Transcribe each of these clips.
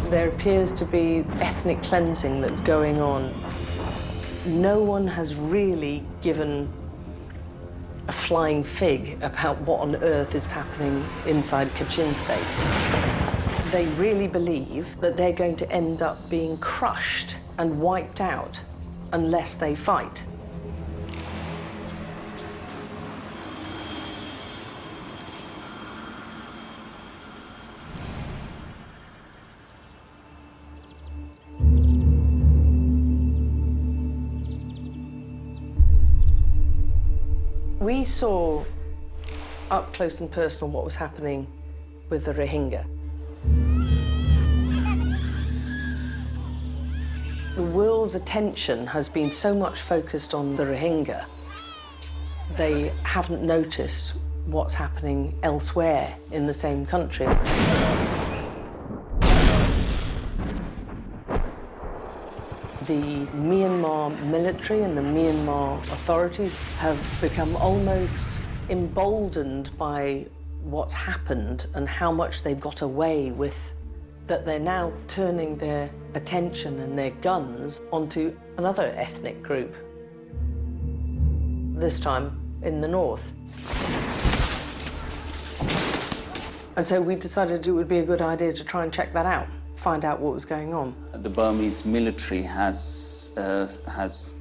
There appears to be ethnic cleansing that's going on. No one has really given a flying fig about what on earth is happening inside Kachin State. They really believe that they're going to end up being crushed and wiped out unless they fight. We saw up close and personal what was happening with the Rohingya. The world's attention has been so much focused on the Rohingya, they haven't noticed what's happening elsewhere in the same country. The Myanmar military and the Myanmar authorities have become almost emboldened by what's happened and how much they've got away with, that they're now turning their attention and their guns onto another ethnic group, this time in the north. And so we decided it would be a good idea to try and check that out, find out what was going on. The Burmese military has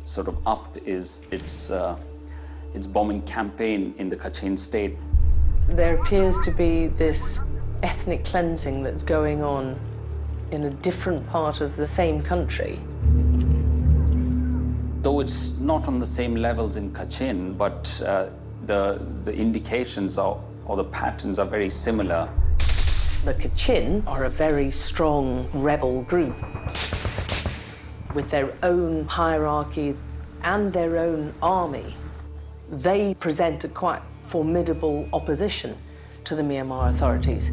sort of upped its bombing campaign in the Kachin State. There appears to be this ethnic cleansing that's going on in a different part of the same country. Though it's not on the same levels in Kachin, but the indications or the patterns are very similar. The Kachin are a very strong rebel group with their own hierarchy and their own army. They present a quite formidable opposition to the Myanmar authorities.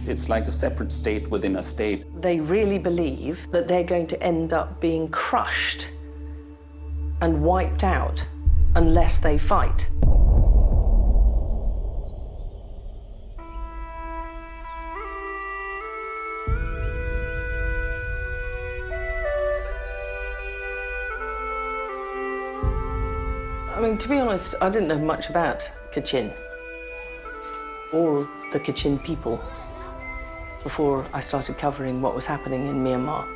It's like a separate state within a state. They really believe that they're going to end up being crushed and wiped out unless they fight. I mean, to be honest, I didn't know much about Kachin or the Kachin people before I started covering what was happening in Myanmar.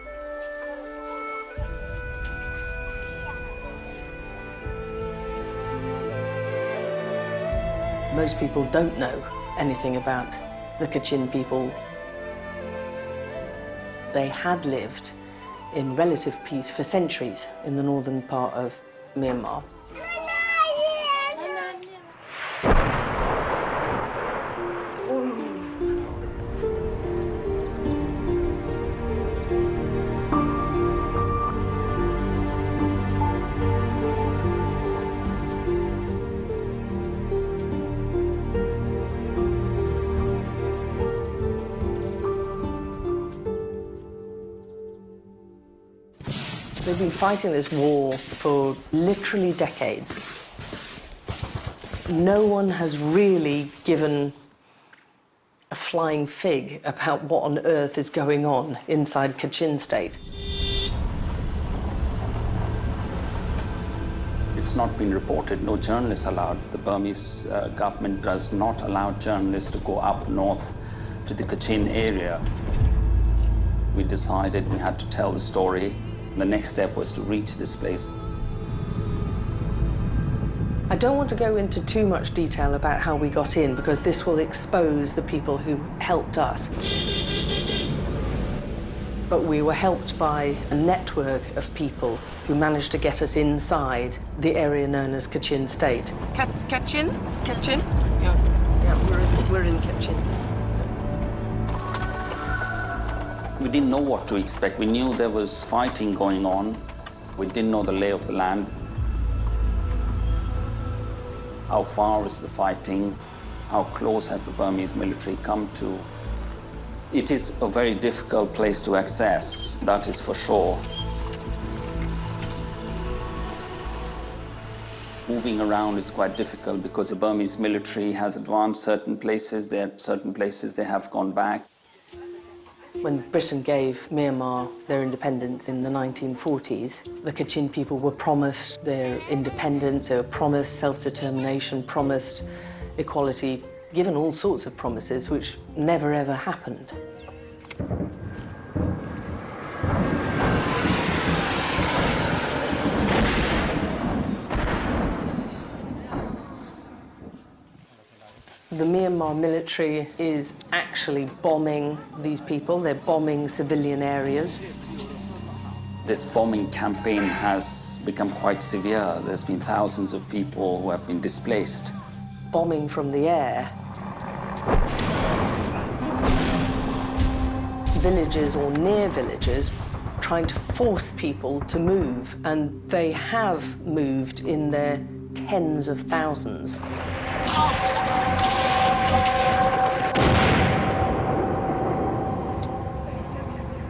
Most people don't know anything about the Kachin people. They had lived in relative peace for centuries in the northern part of Myanmar. They've been fighting this war for literally decades. No one has really given a flying fig about what on earth is going on inside Kachin State. It's not been reported, no journalists allowed. The Burmese government does not allow journalists to go up north to the Kachin area. We decided we had to tell the story. The next step was to reach this place. I don't want to go into too much detail about how we got in because this will expose the people who helped us. But we were helped by a network of people who managed to get us inside the area known as Kachin State. Kachin? Kachin? Yeah, we're in Kachin. We didn't know what to expect. We knew there was fighting going on. We didn't know the lay of the land. How far is the fighting? How close has the Burmese military come to? It is a very difficult place to access, that is for sure. moving around is quite difficult because the Burmese military has advanced certain places. There are certain places they have gone back. When Britain gave Myanmar their independence in the 1940s, the Kachin people were promised their independence, they were promised self-determination, promised equality, given all sorts of promises which never ever happened. The Myanmar military is actually bombing these people. They're bombing civilian areas. This bombing campaign has become quite severe. There's been thousands of people who have been displaced. Bombing from the air. Villages or near villages, trying to force people to move, and they have moved in their tens of thousands.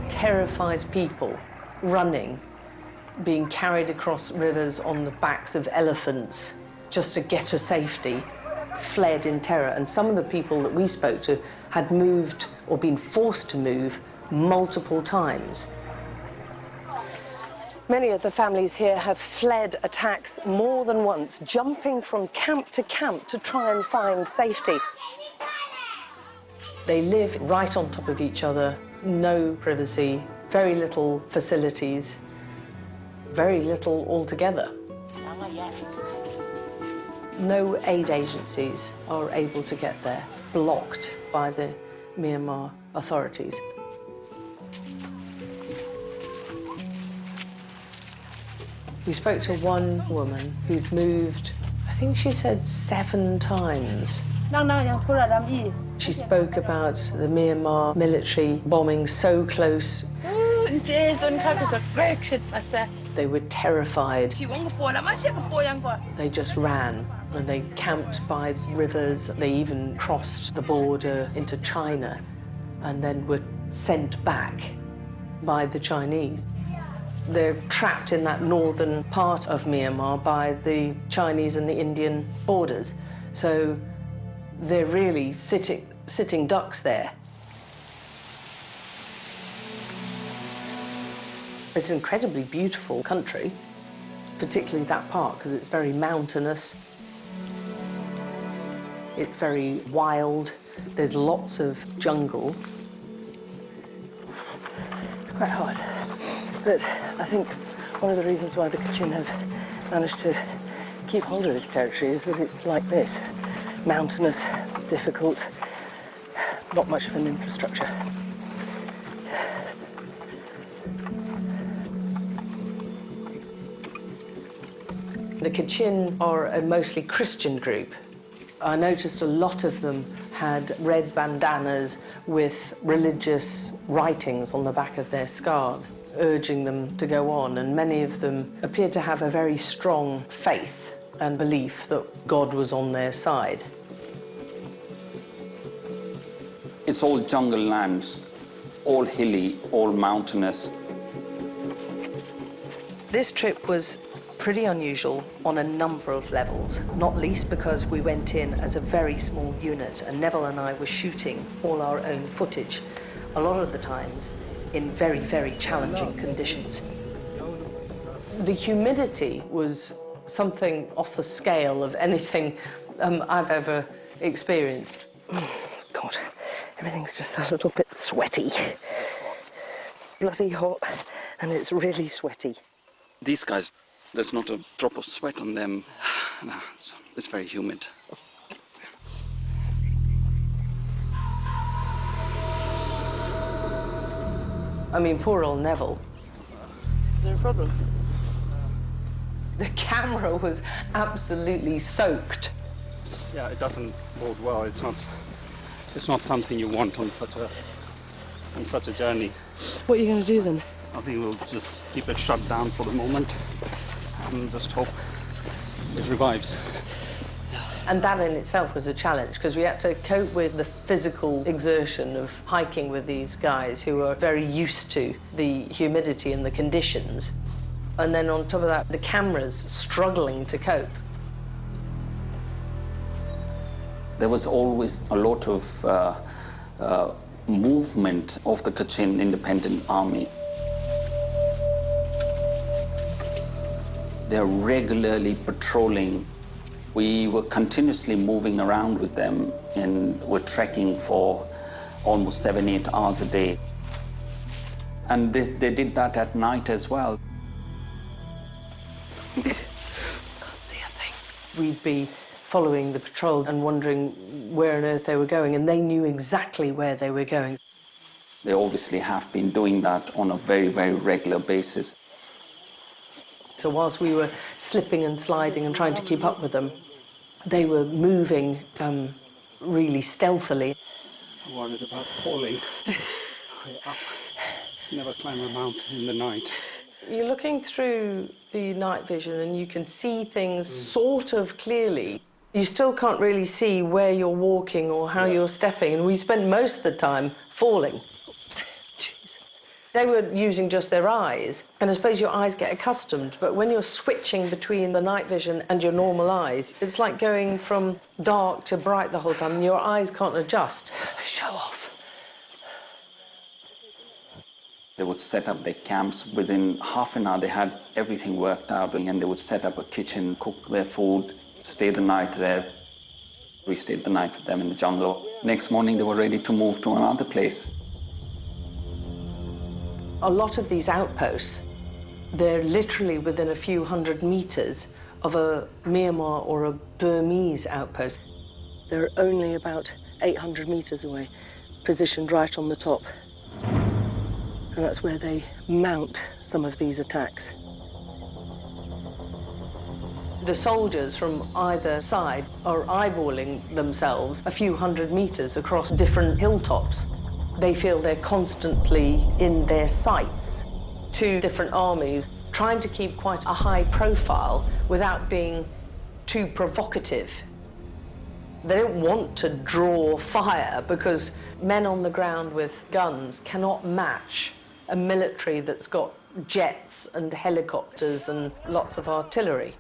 Terrified people running, being carried across rivers on the backs of elephants just to get to safety, fled in terror. And some of the people that we spoke to had moved or been forced to move multiple times. Many of the families here have fled attacks more than once, jumping from camp to camp to try and find safety. They live right on top of each other, no privacy, very little facilities, very little altogether. No aid agencies are able to get there, blocked by the Myanmar authorities. We spoke to one woman who'd moved, I think she said 7 times. She spoke about the Myanmar military bombing so close. They were terrified. They just ran, and they camped by rivers. They even crossed the border into China and then were sent back by the Chinese. They're trapped in that northern part of Myanmar by the Chinese and the Indian borders. So they're really sitting ducks there. It's an incredibly beautiful country, particularly that part, because it's very mountainous. It's very wild. There's lots of jungle. It's quite hard. But I think one of the reasons why the Kachin have managed to keep hold of this territory is that it's like this. Mountainous, difficult, not much of an infrastructure. The Kachin are a mostly Christian group. I noticed a lot of them had red bandanas with religious writings on the back of their scarves, urging them to go on, and many of them appeared to have a very strong faith and belief that God was on their side. It's all jungle lands, all hilly, all mountainous. This trip was pretty unusual on a number of levels, not least because we went in as a very small unit, and Neville and I were shooting all our own footage, a lot of the times in very, very challenging conditions. The humidity was something off the scale of anything I've ever experienced. God, everything's just a little bit sweaty. Bloody hot, and it's really sweaty. These guys, there's not a drop of sweat on them. No, it's very humid. I mean, poor old Neville. Is there a problem? The camera was absolutely soaked. Yeah, it doesn't bode well. It's not something you want on such a journey. What are you going to do then? I think we'll just keep it shut down for the moment and just hope it revives. And that in itself was a challenge, because we had to cope with the physical exertion of hiking with these guys who are very used to the humidity and the conditions. And then on top of that, the cameras struggling to cope. There was always a lot of movement of the Kachin Independent Army. They're regularly patrolling. We were continuously moving around with them and were trekking for almost 7-8 hours a day. And they did that at night as well. Can't see a thing. We'd be following the patrol and wondering where on earth they were going, and they knew exactly where they were going. They obviously have been doing that on a very, very regular basis. So whilst we were slipping and sliding and trying to keep up with them, they were moving really stealthily. I'm worried about falling way up. Never climb a mountain in the night. You're looking through the night vision and you can see things sort of clearly. You still can't really see where you're walking or how you're stepping, and we spent most of the time falling. They were using just their eyes, and I suppose your eyes get accustomed, but when you're switching between the night vision and your normal eyes, it's like going from dark to bright the whole time, and your eyes can't adjust. Show off. They would set up their camps. Within half an hour, they had everything worked out, and they would set up a kitchen, cook their food, stay the night there. We stayed the night with them in the jungle. Next morning, they were ready to move to another place. A lot of these outposts, they're literally within a few hundred meters of a Myanmar or a Burmese outpost. They're only about 800 meters away, positioned right on the top. And that's where they mount some of these attacks. The soldiers from either side are eyeballing themselves a few hundred meters across different hilltops. They feel they're constantly in their sights. Two different armies trying to keep quite a high profile without being too provocative. They don't want to draw fire because men on the ground with guns cannot match a military that's got jets and helicopters and lots of artillery.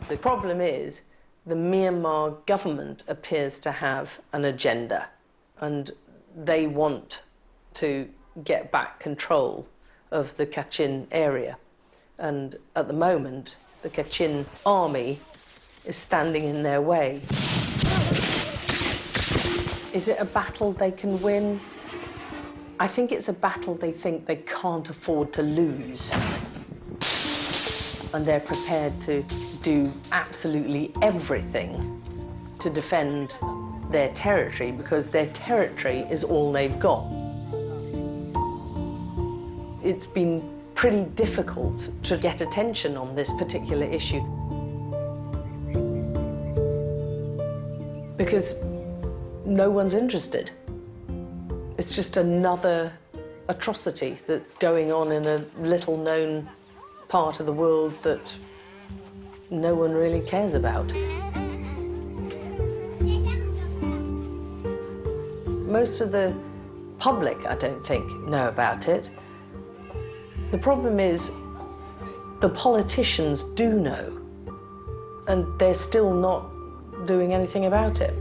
The problem is the Myanmar government appears to have an agenda, and they want to get back control of the Kachin area. And at the moment, the Kachin army is standing in their way. Is it a battle they can win? I think it's a battle they think they can't afford to lose. And they're prepared to do absolutely everything to defend their territory, because their territory is all they've got. It's been pretty difficult to get attention on this particular issue, because no one's interested. It's just another atrocity that's going on in a little-known part of the world that no one really cares about. Most of the public, I don't think, know about it. The problem is the politicians do know, and they're still not doing anything about it.